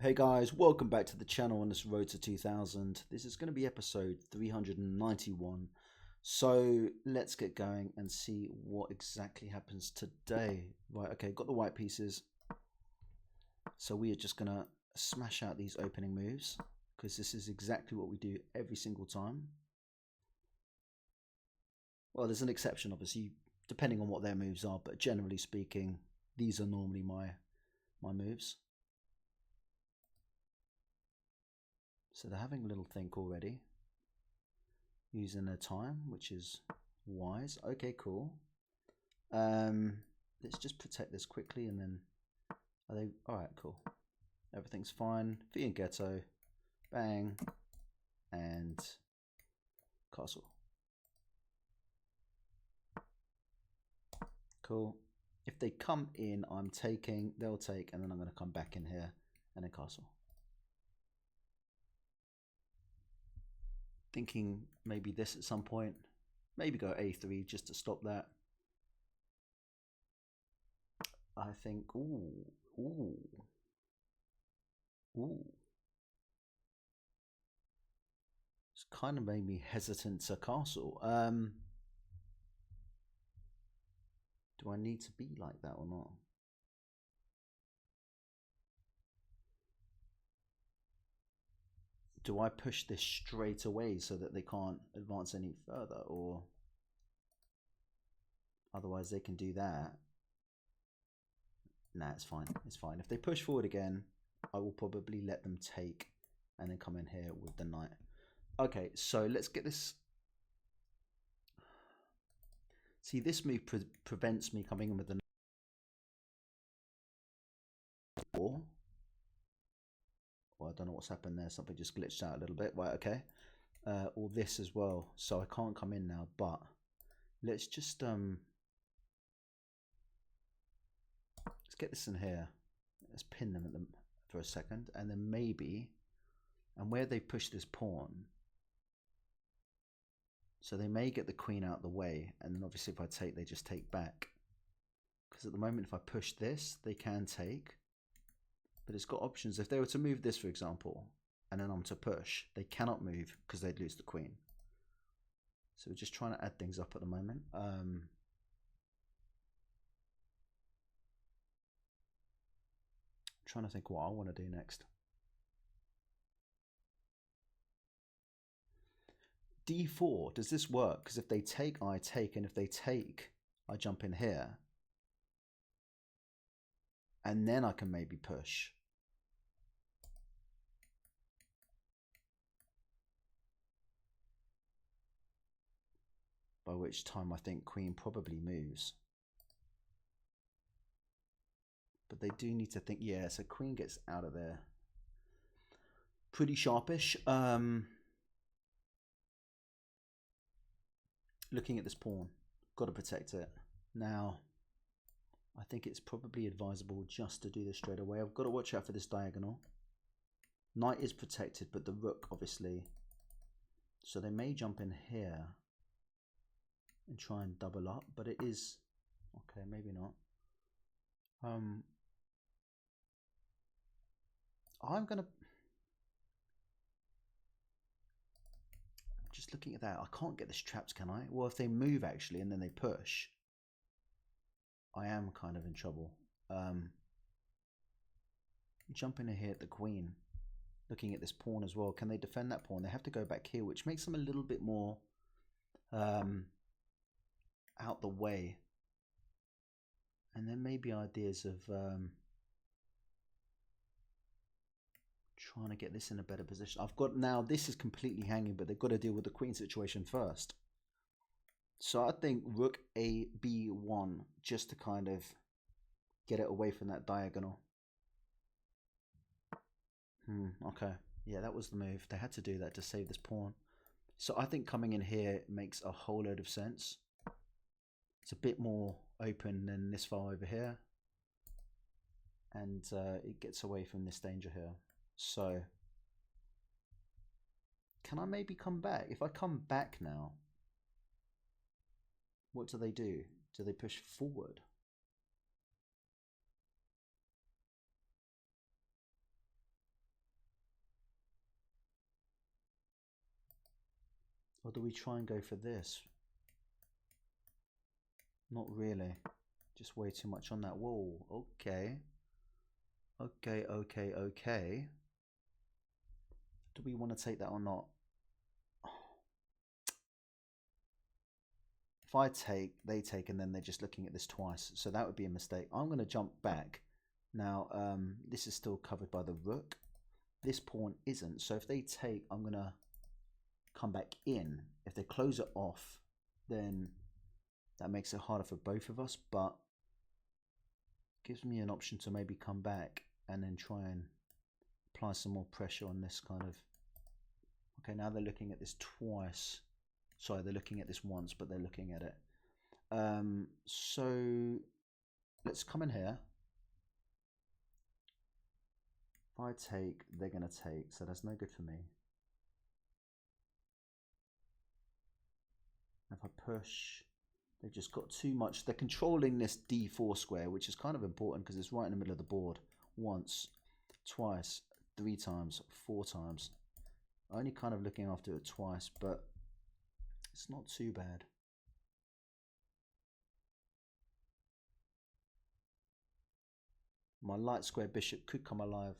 Hey guys, welcome back to the channel on this road to 2000. This is going to be episode 391. So let's get going and see what exactly happens today. Right, okay, got the white pieces. So we are just going to smash out these opening moves because this is exactly what we do every single time. Well, there's an exception obviously, depending on what their moves are, but generally speaking, these are normally my moves. So they're having a little think already, using their time, which is wise. Okay, cool. Let's just protect this quickly, and then are they all right? Cool. Everything's fine. V and Ghetto, bang, and castle. Cool. If they come in, I'm taking. They'll take, and then I'm going to come back in here and then castle. Thinking maybe this at some point, maybe go a3 just to stop that. I think, ooh. It's kind of made me hesitant to castle. Do I need to be like that or not? Do I push this straight away so that they can't advance any further, or otherwise they can do that? Nah, it's fine. It's fine. If they push forward again, I will probably let them take and then come in here with the knight. Okay, so let's get this. See, this move prevents me coming in with the knight. Well, I don't know what's happened there. Something just glitched out a little bit. Right, okay. Or this as well. So I can't come in now, but let's just let's get this in here. Let's pin them at them for a second, and then maybe, and where they push this pawn, so they may get the queen out of the way, and then obviously if I take, they just take back. Because at the moment, if I push this, they can take. But it's got options. If they were to move this, for example, and then I'm to push, they cannot move because they'd lose the queen. So we're just trying to add things up at the moment. Trying to think what I want to do next. D4, does this work? Because if they take, I take, and if they take, I jump in here. And then I can maybe push. By which time I think queen probably moves. But they do need to think, yeah, so queen gets out of there. Pretty sharpish. Looking at this pawn, got to protect it. Now, I think it's probably advisable just to do this straight away. I've got to watch out for this diagonal. Knight is protected, but the rook, obviously. So they may jump in here and try and double up, but it is... Okay, maybe not. I'm going to... Just looking at that, I can't get this trapped, can I? Well, if they move, actually, and then they push, I am kind of in trouble. Jumping in here at the queen, looking at this pawn as well. Can they defend that pawn? They have to go back here, which makes them a little bit more out the way. And then maybe ideas of trying to get this in a better position. I've got now, this is completely hanging, but they've got to deal with the queen situation first. So I think rook a b1 just to kind of get it away from that diagonal. Okay, yeah, that was the move. They had to do that to save this pawn. So I think coming in here makes a whole load of sense. It's a bit more open than this far over here, and it gets away from this danger here. So can I maybe come back? If I come back now, what do? Do they push forward? Or do we try and go for this? Not really. Just way too much on that wall. Okay. Okay. Do we want to take that or not? If I take, they take, and then they're just looking at this twice. So that would be a mistake. I'm going to jump back. Now, this is still covered by the rook. This pawn isn't. So if they take, I'm going to come back in. If they close it off, then that makes it harder for both of us, but gives me an option to maybe come back and then try and apply some more pressure on this kind of... Okay, now they're looking at this twice. Sorry, they're looking at this once, but they're looking at it. So let's come in here. If I take, they're going to take, so that's no good for me. If I push, they've just got too much. They're controlling this d4 square, which is kind of important because it's right in the middle of the board. Once, twice, 3 times, 4 times. Only kind of looking after it twice, but it's not too bad. My light square bishop could come alive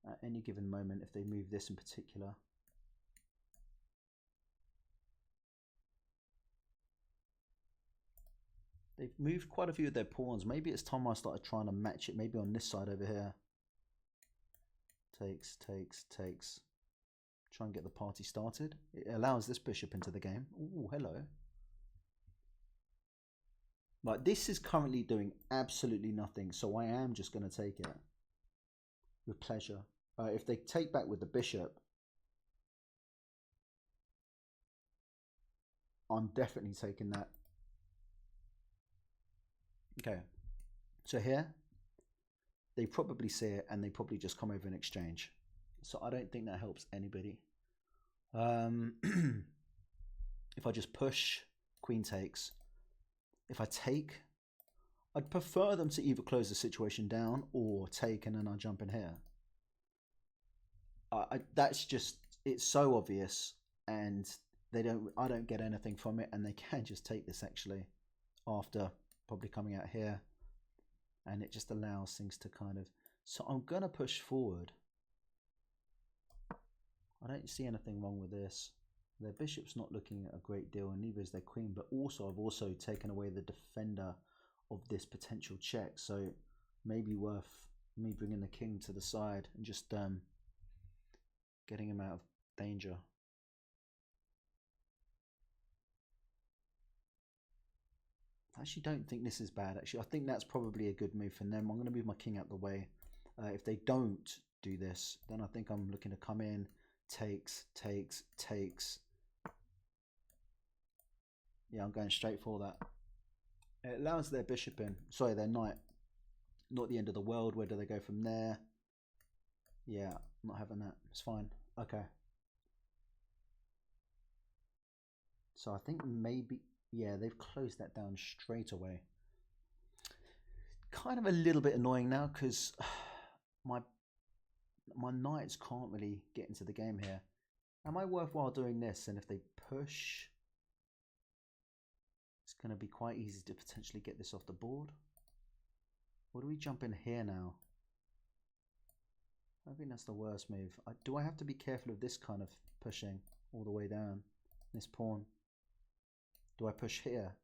at any given moment if they move this in particular. They've moved quite a few of their pawns. Maybe it's time I started trying to match it. Maybe on this side over here. Takes. Try and get the party started. It allows this bishop into the game. Ooh, hello. Right, this is currently doing absolutely nothing, so I am just going to take it with pleasure. If they take back with the bishop, I'm definitely taking that. Okay, so here, they probably see it and they probably just come over in exchange. So I don't think that helps anybody. If I just push, queen takes. If I take, I'd prefer them to either close the situation down or take and then I jump in here. That's just, it's so obvious and I don't get anything from it, and they can just take this actually after probably coming out here, and it just allows things to kind of... So I'm going to push forward. I don't see anything wrong with this. Their bishop's not looking at a great deal, and neither is their queen, but also I've also taken away the defender of this potential check, so maybe worth me bringing the king to the side and just getting him out of danger. I actually don't think this is bad. Actually, I think that's probably a good move for them. I'm going to move my king out the way. If they don't do this, then I think I'm looking to come in, takes. Yeah, I'm going straight for that. It allows their bishop in. Sorry, their knight. Not the end of the world. Where do they go from there? Yeah, I'm not having that. It's fine. Okay. So I think maybe... Yeah, they've closed that down straight away. Kind of a little bit annoying now because my knights can't really get into the game here. Am I worthwhile doing this? And if they push, it's going to be quite easy to potentially get this off the board. Or do we jump in here now? I think that's the worst move. Do I have to be careful of this kind of pushing all the way down? This pawn. Do I push here?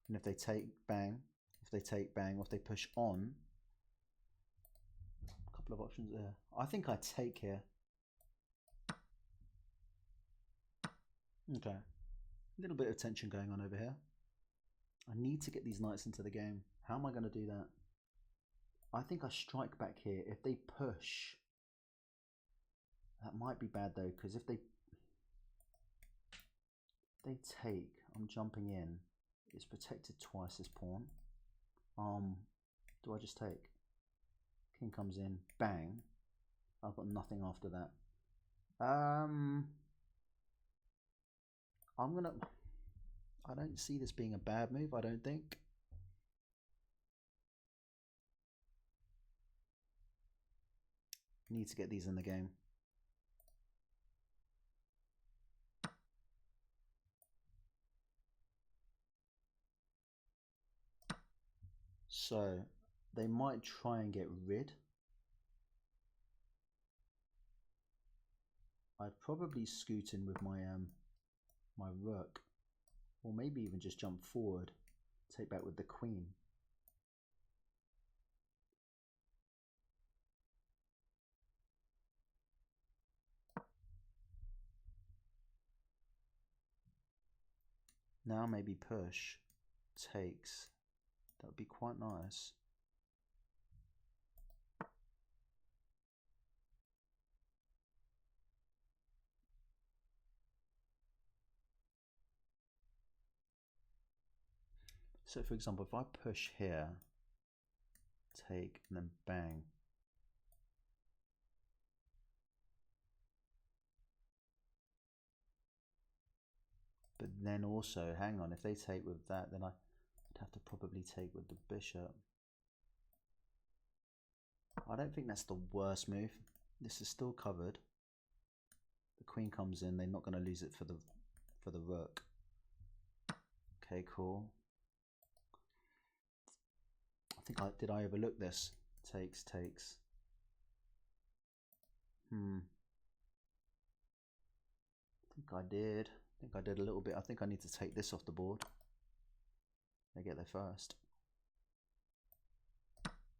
And if they take, bang. If they take, bang. Or if they push on. A couple of options there. I think I take here. Okay. A little bit of tension going on over here. I need to get these knights into the game. How am I going to do that? I think I strike back here. If they push, that might be bad though, because if they take, I'm jumping in. It's protected twice, this pawn. Do I just take? King comes in, bang. I've got nothing after that. I don't see this being a bad move, I don't think. Need to get these in the game. So they might try and get rid. I'd probably scoot in with my my rook, or maybe even just jump forward, take back with the queen. Now maybe push, takes. That would be quite nice. So for example, if I push here, take, and then bang. But then also, hang on, if they take with that, then I'd have to probably take with the bishop. I don't think that's the worst move. This is still covered. The queen comes in, they're not going to lose it for the rook. Okay, cool. I think did I overlook this? Takes. I think I did. I think I did a little bit. I think I need to take this off the board. They get there first.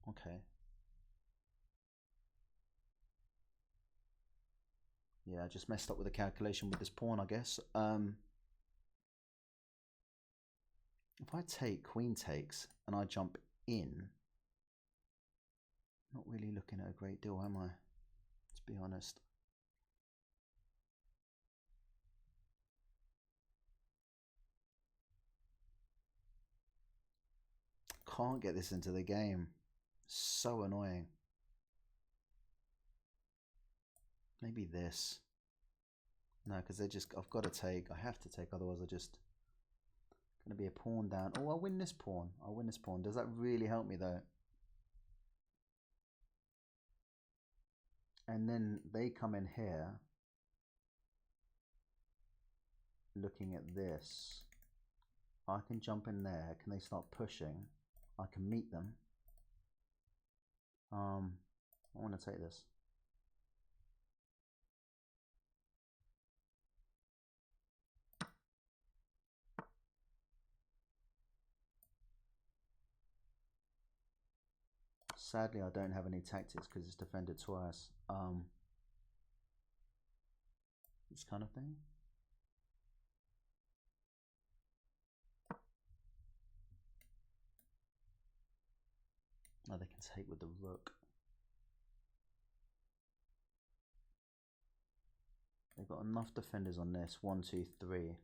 Okay. Yeah, I just messed up with the calculation with this pawn, I guess. If I take, queen takes, and I jump in, not really looking at a great deal, am I? Let's be honest. Can't get this into the game. So annoying. Maybe this. No, because they're just, I've got to take. I have to take, otherwise I just going to be a pawn down. Oh, I'll win this pawn. I'll win this pawn. Does that really help me though? And then they come in here looking at this. I can jump in there. Can they start pushing? I can meet them. I want to take this. Sadly, I don't have any tactics because it's defended twice. This kind of thing. Oh, they can take with the rook. They've got enough defenders on this. 1, 2, 3.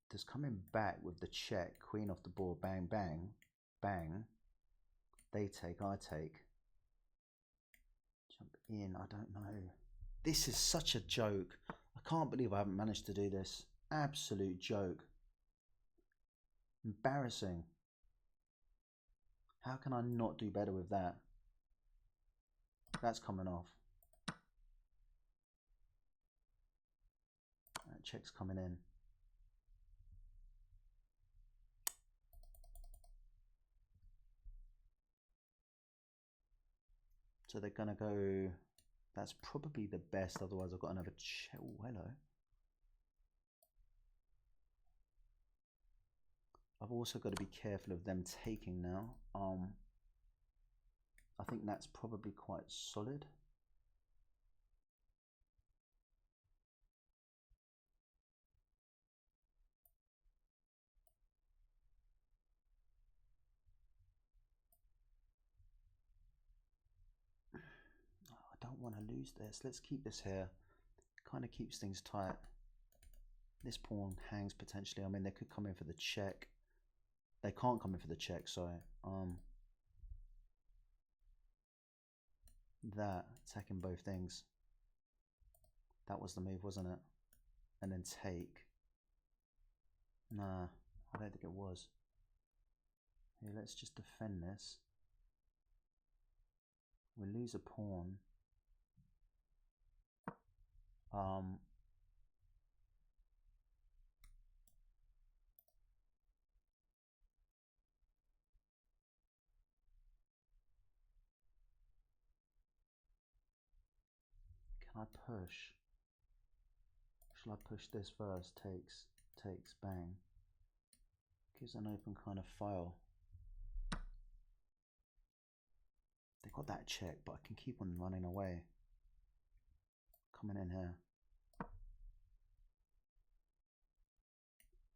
Just coming back with the check. Queen off the board. Bang, bang, bang. They take, I take. Jump in, I don't know. This is such a joke. I can't believe I haven't managed to do this. Absolute joke. Embarrassing. How can I not do better with that? That's coming off. That check's coming in. So they're going to go... That's probably the best, otherwise I've got another check. Oh, hello. I've also got to be careful of them taking now. I think that's probably quite solid. I don't want to lose this. Let's keep this here. Kind of keeps things tight. This pawn hangs potentially. I mean, they could come in for the check. They can't come in for the check, sorry. That, attacking both things. That was the move, wasn't it? And then take. Nah, I don't think it was. Here, let's just defend this. We lose a pawn. I push? Shall I push this first? Takes, bang. Gives an open kind of file. They got that check, but I can keep on running away. Coming in here.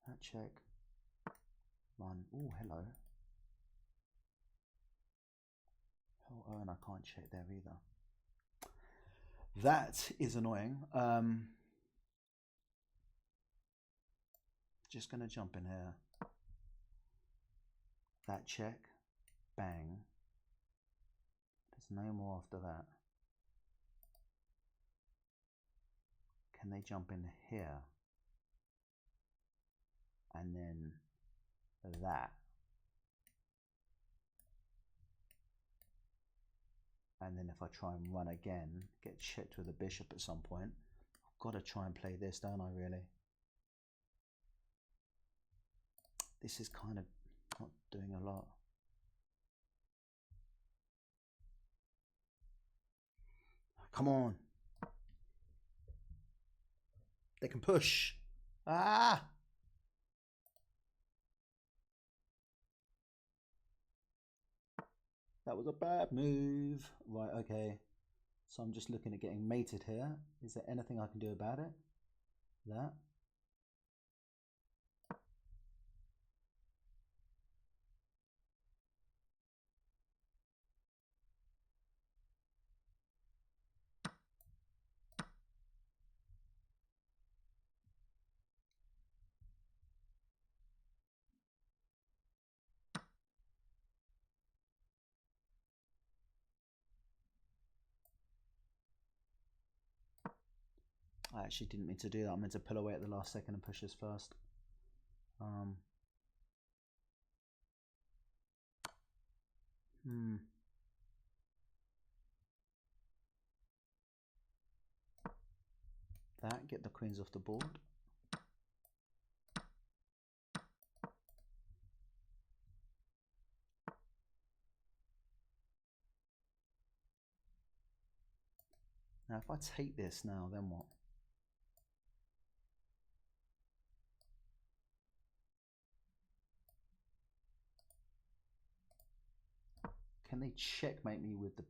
That check. Run. Oh, hello. Oh, and I can't check there either. That is annoying. Just going to jump in here. That check. Bang. There's no more after that. Can they jump in here? And then that. And then if I try and run again, get checked with a bishop at some point, I've got to try and play this, don't I, really? This is kind of not doing a lot. Come on. They can push. Ah! That was a bad move. Right, okay. So I'm just looking at getting mated here. Is there anything I can do about it? That. I actually didn't mean to do that. I meant to pull away at the last second and push this first. That, get the queens off the board. Now if I take this now, then what? Can they checkmate me with the...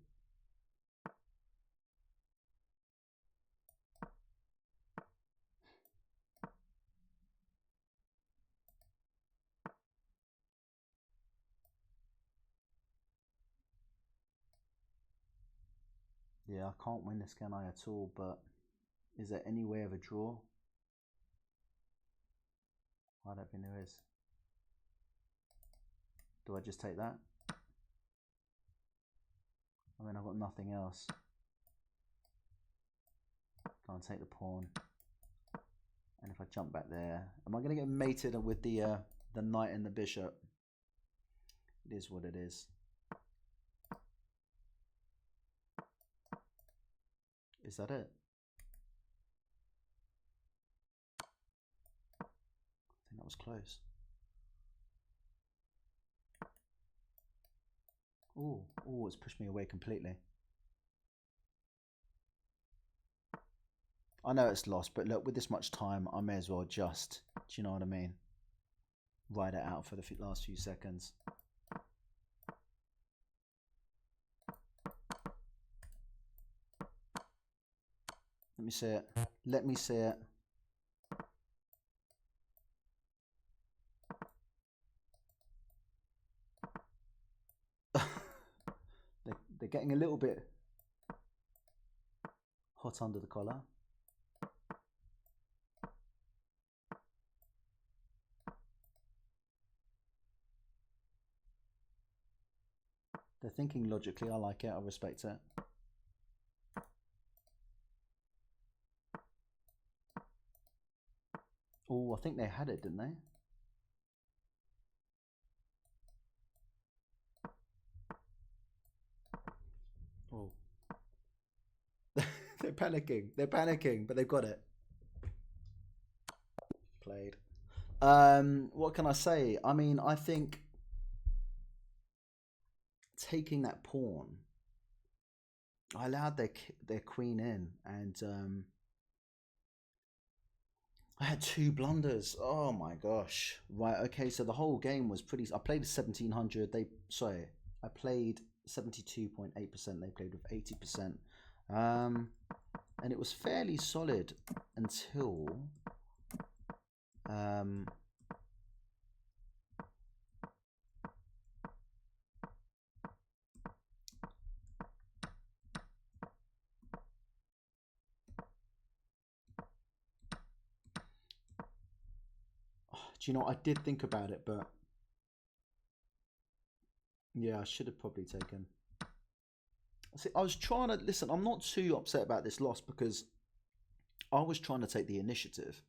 Yeah, I can't win this, can I, at all, but is there any way of a draw? I don't think there is. Do I just take that? I mean, I've got nothing else. Go and take the pawn. And if I jump back there, am I going to get mated with the knight and the bishop? It is what it is. Is that it? I think that was close. Oh, it's pushed me away completely. I know it's lost, but look, with this much time, I may as well just, do you know what I mean? Ride it out for the last few seconds. Let me see it. Let me see it. They're getting a little bit hot under the collar. They're thinking logically. I like it. I respect it. Oh, I think they had it, didn't they? Oh. They're panicking. They're panicking, but they've got it. Played. What can I say? I mean, I think taking that pawn, I allowed their queen in, and I had two blunders. Oh my gosh! Right, okay. So the whole game was pretty. I played 1700. I played 72.8%. They played with 80%, and it was fairly solid until um, do you know, I did think about it, but yeah, I should have probably taken. See, I was trying to listen. I'm not too upset about this loss because I was trying to take the initiative.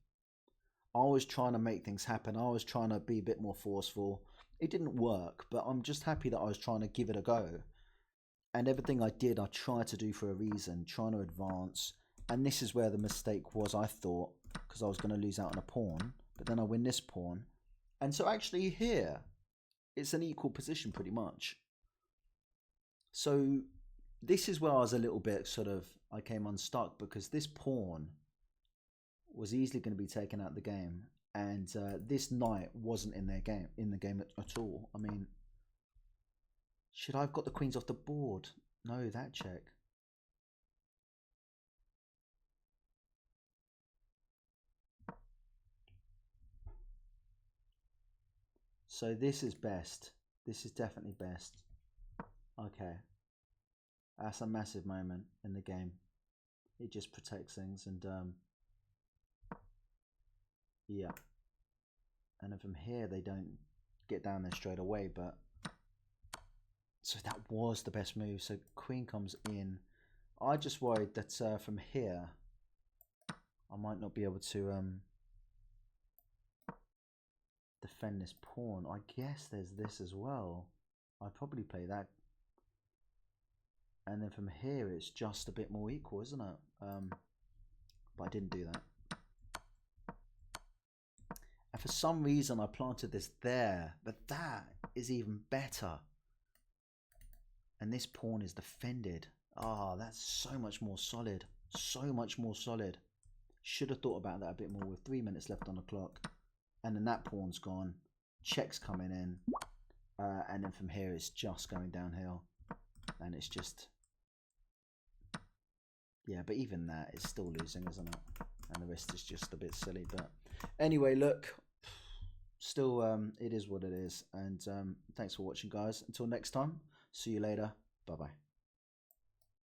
I was trying to make things happen. I was trying to be a bit more forceful. It didn't work, but I'm just happy that I was trying to give it a go. And everything I did, I tried to do for a reason, trying to advance. And this is where the mistake was, I thought, because I was going to lose out on a pawn. But then I win this pawn. And so actually here, it's an equal position pretty much. So this is where I was a little bit I came unstuck because this pawn was easily going to be taken out of the game, and this knight wasn't in the game at all. I mean, should I have got the queens off the board? No, that check. So this is best. This is definitely best. Okay, that's a massive moment in the game. It just protects things, and yeah. And then from here they don't get down there straight away, but so that was the best move. So queen comes in. I just worried that from here I might not be able to defend this pawn. I guess there's this as well. I'd probably play that, and then from here it's just a bit more equal, isn't it? But I didn't do that. And for some reason I planted this there, but that is even better. And this pawn is defended. Ah, that's so much more solid. So much more solid. Should have thought about that a bit more with 3 minutes left on the clock. And then that pawn's gone. Check's coming in. And then from here it's just going downhill. And it's just... yeah, but even that is still losing, isn't it? And the rest is just a bit silly. But anyway, look. Still, it is what it is. And thanks for watching, guys. Until next time. See you later. Bye-bye.